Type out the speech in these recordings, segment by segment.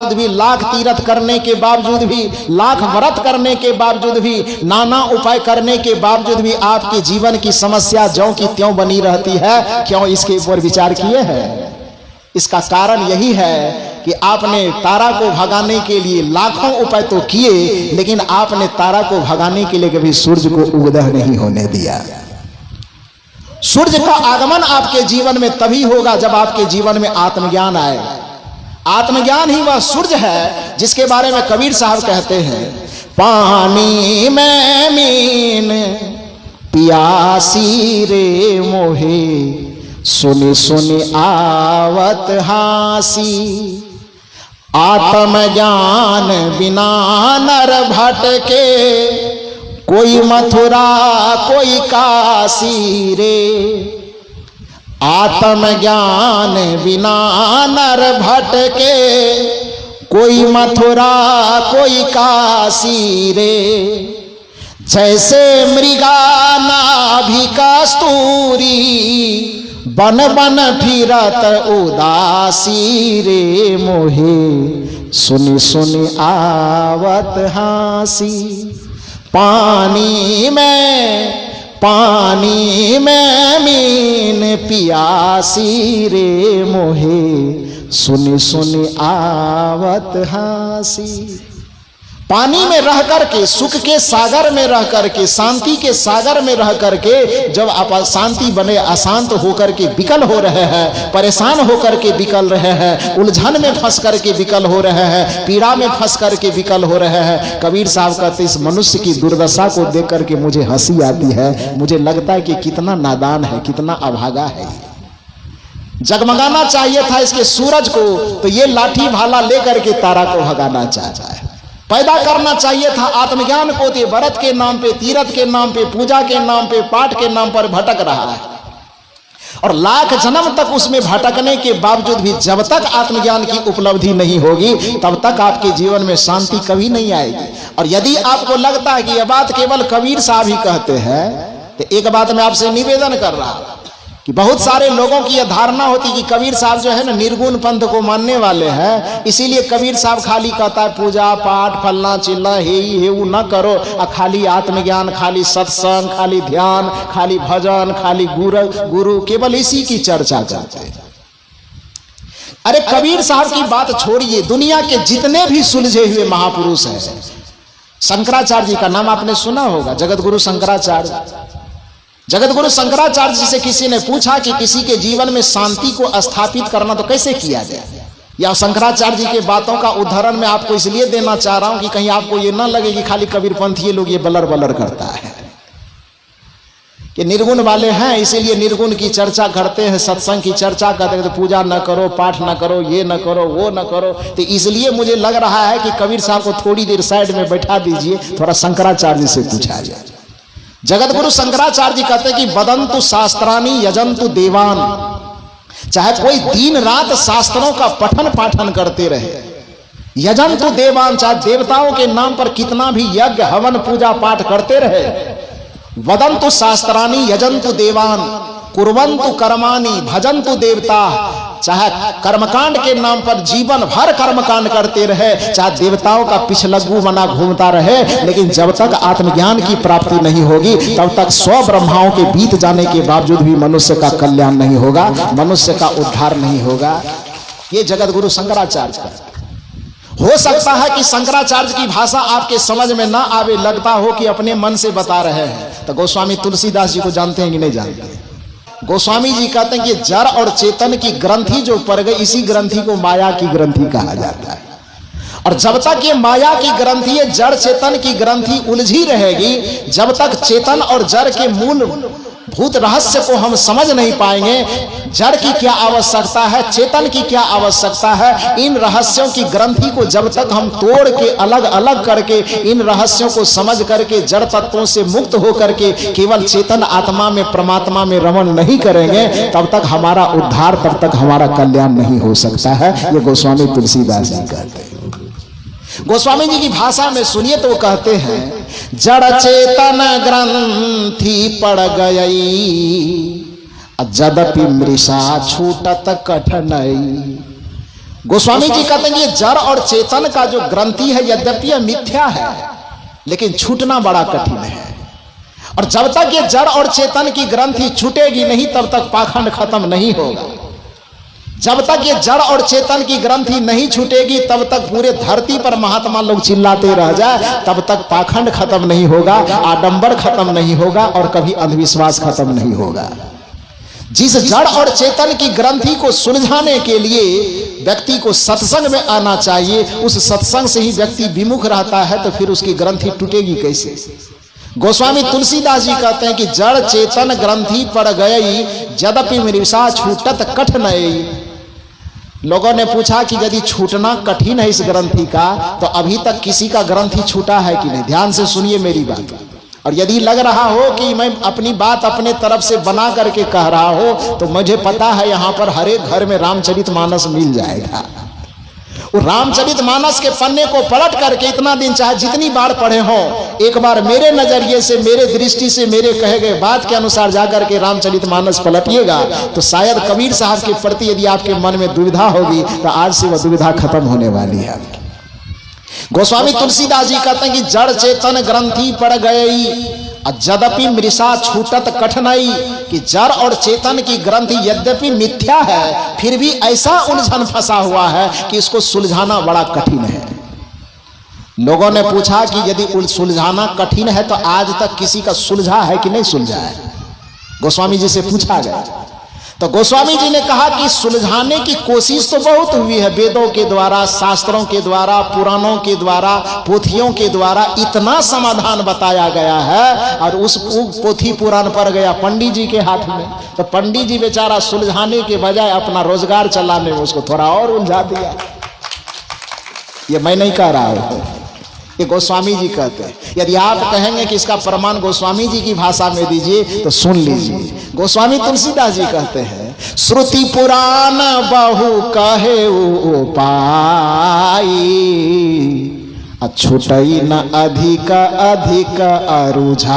बावजूद भी, लाख तीर्थ करने के बावजूद भी, लाख व्रत करने के बावजूद भी, नाना उपाय करने के बावजूद भी आपके जीवन की समस्या ज्यों की त्यों बनी रहती है। क्यों? इसके ऊपर विचार किए हैं? इसका कारण यही है कि आपने तारा को भगाने के लिए लाखों उपाय तो किए, लेकिन आपने तारा को भगाने के लिए कभी सूर्य को उदय नहीं होने दिया। सूर्य का आगमन आपके जीवन में तभी होगा जब आपके जीवन में आत्मज्ञान आए। आत्मज्ञान ही वह सूर्य है जिसके बारे में कबीर साहब कहते हैं, पानी में मीन पियासी रे मोहे, सुनी सुनी आवत हासी, आत्मज्ञान बिना नर भटके, कोई मथुरा कोई काशी रे, आत्मज्ञान बिना नर भटके, कोई मथुरा कोई काशी रे, जैसे मृगा नाभि कस्तूरी, बन बन फिरत उदासी रे मोहे, सुनी सुनी आवत हासी, पानी में मीन पियासी रे मोहे, सुनी सुनी आवत हासी। पानी में रह करके, सुख के सागर में रह करके, शांति के सागर में रह करके जब आप शांति बने, अशांत होकर के विकल हो रहे हैं, परेशान होकर के विकल रहे हैं, उलझन में फंस करके विकल हो रहे हैं, पीड़ा में फंस करके विकल हो रहे हैं। कबीर साहब कहते इस मनुष्य की दुर्दशा को देख करके मुझे हंसी आती है। मुझे लगता है कि कितना नादान है, कितना अभागा है। जगमगाना चाहिए था इसके सूरज को, तो ये लाठी भाला लेकर के तारा को भगाना चाहता है। पैदा करना चाहिए था आत्मज्ञान को, तो व्रत के नाम पे, तीर्थ के नाम पे, पूजा के नाम पे, पाठ के नाम पर भटक रहा है। और लाख जन्म तक उसमें भटकने के बावजूद भी जब तक आत्मज्ञान की उपलब्धि नहीं होगी तब तक आपके जीवन में शांति कभी नहीं आएगी। और यदि आपको लगता है कि यह बात केवल कबीर साहब ही कहते हैं, तो एक बात मैं आपसे निवेदन कर रहा हूं कि बहुत सारे लोगों की यह धारणा होती कि कबीर साहब जो है ना निर्गुण पंथ को मानने वाले हैं, इसीलिए कबीर साहब खाली कहता है पूजा पाठ फलना चिल्ला हे वो न करो, खाली आत्मज्ञान, खाली सत्संग, खाली ध्यान, खाली भजन, खाली गुरु, केवल इसी की चर्चा करते हैं। अरे कबीर साहब की बात छोड़िए, दुनिया के जितने भी सुलझे हुए महापुरुष हैं, शंकराचार्य जी का नाम आपने सुना होगा, जगत गुरु शंकराचार्य। जगत गुरु शंकराचार्य जी से किसी ने पूछा कि किसी के जीवन में शांति को स्थापित करना तो कैसे किया जाए, या शंकराचार्य जी के बातों का उदाहरण मैं आपको इसलिए देना चाह रहा हूं कि कहीं आपको ये ना लगे कि खाली कबीरपंथी लोग ये बलर बलर करता है, कि निर्गुण वाले हैं इसीलिए निर्गुण की चर्चा करते हैं, सत्संग की चर्चा करते हैं, तो पूजा न करो, पाठ न करो, ये न करो, वो न करो। तो इसलिए मुझे लग रहा है कि कबीर साहब को थोड़ी देर साइड में बैठा दीजिए, थोड़ा शंकराचार्य जी से पूछा जाए। जगत गुरु शंकराचार्य जी कहते हैं कि वदंतु शास्त्राणि यजंतु देवान, चाहे कोई दिन रात शास्त्रों का पठन पाठन करते रहे, यजंतु देवान, चाहे देवताओं के नाम पर कितना भी यज्ञ हवन पूजा पाठ करते रहे, वदंतु शास्त्राणि यजंतु देवान, कुर्वन्तु कर्माणि भजन्तु देवता, चाहे कर्मकांड के नाम पर जीवन भर कर्मकांड करते रहे, चाहे देवताओं का पिछलग्गू बना घूमता रहे, लेकिन जब तक आत्मज्ञान की प्राप्ति नहीं होगी तब तक 100 ब्रह्माओं के बीत जाने के बावजूद भी मनुष्य का कल्याण नहीं होगा, मनुष्य का उद्धार नहीं होगा। ये जगत गुरु शंकराचार्य का। हो सकता है कि शंकराचार्य की भाषा आपके समझ में ना आवे, लगता हो कि अपने मन से बता रहे हैं। तो गोस्वामी तुलसीदास जी को जानते हैं कि नहीं जानते? गोस्वामी जी कहते हैं कि जड़ और चेतन की ग्रंथि जो पड़ गई, इसी ग्रंथि को माया की ग्रंथि कहा जाता है। और जब तक ये माया की ग्रंथि, जड़ चेतन की ग्रंथि उलझी रहेगी, जब तक चेतन और जड़ के मूल भूत रहस्य को हम समझ नहीं पाएंगे, जड़ की क्या आवश्यकता है, चेतन की क्या आवश्यकता है, इन रहस्यों की ग्रंथि को जब तक हम तोड़ के अलग अलग करके इन रहस्यों को समझ करके जड़ तत्वों से मुक्त होकर के केवल चेतन आत्मा में, परमात्मा में रमण नहीं करेंगे, तब तक हमारा उद्धार, तब तक हमारा कल्याण नहीं हो सकता है। ये गोस्वामी तुलसीदास जी कहते हैं। गोस्वामी जी की भाषा में सुनिए तो वो कहते हैं, जड़ चेतन ग्रंथि पड़ गई, यद्यपि मृषा छूटत कठिनाई, गोस्वामी जी कहते हैं ये जड़ और चेतन का जो ग्रंथि है यद्यपि यह मिथ्या है लेकिन छूटना बड़ा कठिन है। और जब तक ये जड़ और चेतन की ग्रंथि छूटेगी नहीं तब तक पाखंड खत्म नहीं होगा। जब तक ये जड़ और चेतन की ग्रंथि नहीं छूटेगी तब तक पूरे धरती पर महात्मा लोग चिल्लाते रह जाए, तब तक पाखंड खत्म नहीं होगा, आडंबर खत्म नहीं होगा और कभी अंधविश्वास खत्म नहीं होगा। जिस जड़ और चेतन की ग्रंथि को सुलझाने के लिए व्यक्ति को सत्संग में आना चाहिए, उस सत्संग से ही व्यक्ति विमुख रहता है तो फिर उसकी ग्रंथि टूटेगी कैसे। गोस्वामी तुलसीदास जी कहते हैं कि जड़ चेतन ग्रंथि पड़ गई यद्यपि मृषा छूटत कठिनई। लोगों ने पूछा कि यदि छूटना कठिन है इस ग्रंथि का तो अभी तक किसी का ग्रंथि छूटा है कि नहीं। ध्यान से सुनिए मेरी बात। और यदि लग रहा हो कि मैं अपनी बात अपने तरफ से बना करके कह रहा हो तो मुझे पता है यहाँ पर हर एक घर में रामचरितमानस मिल जाएगा। वो रामचरितमानस के पन्ने को पलट करके इतना दिन चाहे जितनी बार पढ़े हो, एक बार मेरे नजरिए से, मेरे दृष्टि से, मेरे कहे गए बात के अनुसार जाकर के रामचरितमानस पलटिएगा तो शायद कबीर साहब के प्रति यदि आपके मन में दुविधा होगी तो आज से वह दुविधा खत्म होने वाली है। गोस्वामी तुलसीदास जी कहते हैं कि जड़ चेतन ग्रंथि पड़ गई यद्यपि मृषा छूटत कठिनई, कि जड़ और चेतन की ग्रंथि यद्यपि मिथ्या है फिर भी ऐसा उलझन फंसा हुआ है कि इसको सुलझाना बड़ा कठिन है। लोगों ने पूछा कि यदि सुलझाना कठिन है तो आज तक किसी का सुलझा है कि नहीं सुलझा है। गोस्वामी जी से पूछा गया तो गोस्वामी जी ने कहा कि सुलझाने की कोशिश तो बहुत हुई है, वेदों के द्वारा, शास्त्रों के द्वारा, पुराणों के द्वारा, पोथियों के द्वारा इतना समाधान बताया गया है और उस पोथी पुराण पर गया पंडित जी के हाथ में तो पंडित जी बेचारा सुलझाने के बजाय अपना रोजगार चलाने में उसको थोड़ा और उलझा दिया। ये मैं नहीं कह रहा हूं, ये गोस्वामी जी कहते हैं। यदि आप कहेंगे कि इसका प्रमाण गोस्वामी जी की भाषा में दीजिए तो सुन लीजिए। गोस्वामी तुलसीदास जी कहते हैं श्रुति पुराण बहु कहे उपाई छुटई न अधिक अधिक अरुझाई।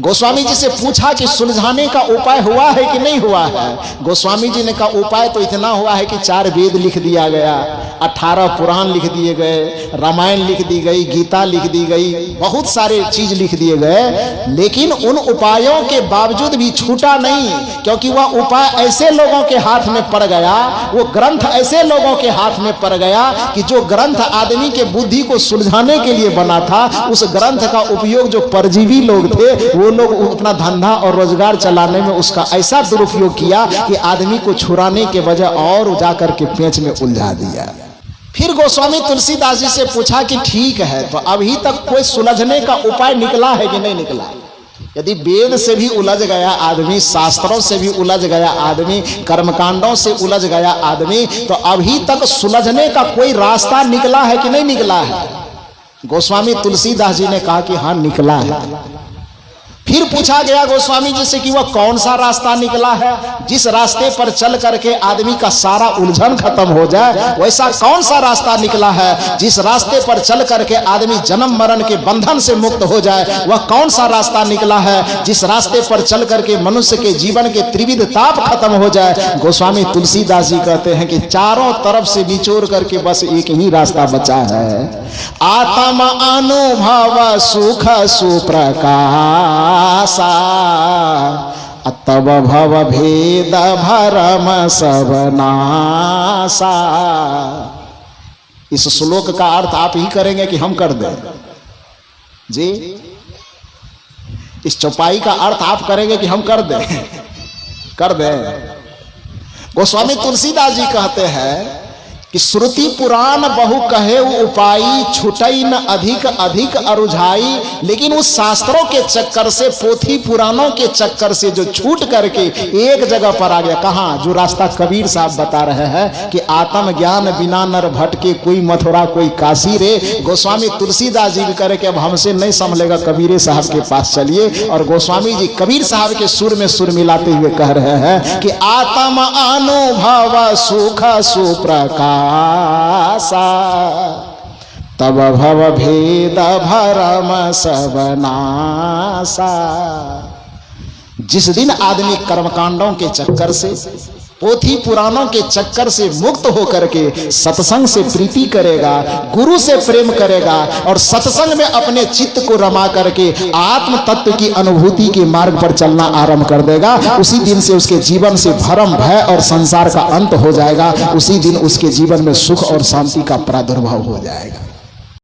गोस्वामी जी से पूछा कि सुलझाने का उपाय हुआ है कि नहीं हुआ है। गोस्वामी जी ने कहा उपाय तो इतना हुआ है कि 4 वेद लिख दिया गया, 18 पुराण लिख दिए गए, रामायण लिख दी गई, गीता लिख दी गई, बहुत सारे चीज लिख दिए गए, लेकिन उन उपायों के बावजूद भी छूटा नहीं, क्योंकि वह उपाय ऐसे लोगों के हाथ में पड़ गया, वो ग्रंथ ऐसे लोगों के हाथ में पड़ गया कि जो ग्रंथ आदमी के बुद्धि को सुलझाने के लिए बना था, उस ग्रंथ का उपयोग जो परजीवी लोग थे वो लोग अपना धंधा और रोजगार चलाने में उसका ऐसा दुरुपयोग किया कि आदमी को छुड़ाने के बजाय और जाकर के पेंच में उलझा दिया। फिर गोस्वामी तुलसीदास जी से पूछा कि ठीक है तो अभी तक कोई सुलझने का उपाय निकला है कि नहीं निकला। यदि वेद से भी उलझ गया आदमी, शास्त्रों से भी उलझ गया आदमी, कर्मकांडों से उलझ गया आदमी, तो अभी तक सुलझने का कोई रास्ता निकला है कि नहीं निकला है। गोस्वामी तुलसीदास जी ने कहा कि हाँ निकला है। फिर पूछा गया गोस्वामी जी से कि वह कौन सा रास्ता निकला है जिस रास्ते पर चल करके आदमी का सारा उलझन खत्म हो जाए। वैसा कौन सा रास्ता निकला है जिस रास्ते पर चल करके आदमी जन्म मरण के बंधन से मुक्त हो जाए। वह कौन सा रास्ता निकला है जिस रास्ते पर चल करके मनुष्य के जीवन के त्रिविध ताप खत्म हो जाए। गोस्वामी तुलसीदास जी कहते हैं कि चारों तरफ से निचोड़ करके बस एक ही रास्ता बचा है, आत्म अनुभव सुख सुप्रकाश तब भव भेद भरम सब नासा। इस श्लोक का अर्थ आप ही करेंगे कि हम कर दें जी? इस चौपाई का अर्थ आप करेंगे कि हम कर दें? कर दें। गोस्वामी तुलसीदास जी कहते हैं कि श्रुति पुराण बहु कहे उपाई छुटई न अधिक अधिक अरुझाई। लेकिन उस शास्त्रों के चक्कर से, पोथी पुराणों के चक्कर से जो छूट करके एक जगह पर आ गया। कहाँ? जो रास्ता कबीर साहब बता रहे हैं कि आत्म ज्ञान बिना नर भटके, कोई मथुरा कोई काशी रे। गोस्वामी तुलसीदास जी करे कि अब हमसे नहीं संभलेगा, कबीर साहब के पास चलिए। और गोस्वामी जी कबीर साहब के सुर में सुर मिलाते हुए कह रहे हैं कि आत्म अनुभव सुख सुप्रकाश तब भव भेद भरम सब नासा। जिस दिन आदमी कर्मकांडों के चक्कर से, पोथी पुराणों के चक्कर से मुक्त होकर के सत्संग से प्रीति करेगा, गुरु से प्रेम करेगा और सत्संग में अपने चित्त को रमा करके आत्म तत्व की अनुभूति के मार्ग पर चलना आरंभ कर देगा, उसी दिन से उसके जीवन से भरम भय और संसार का अंत हो जाएगा। उसी दिन उसके जीवन में सुख और शांति का प्रादुर्भाव हो जाएगा।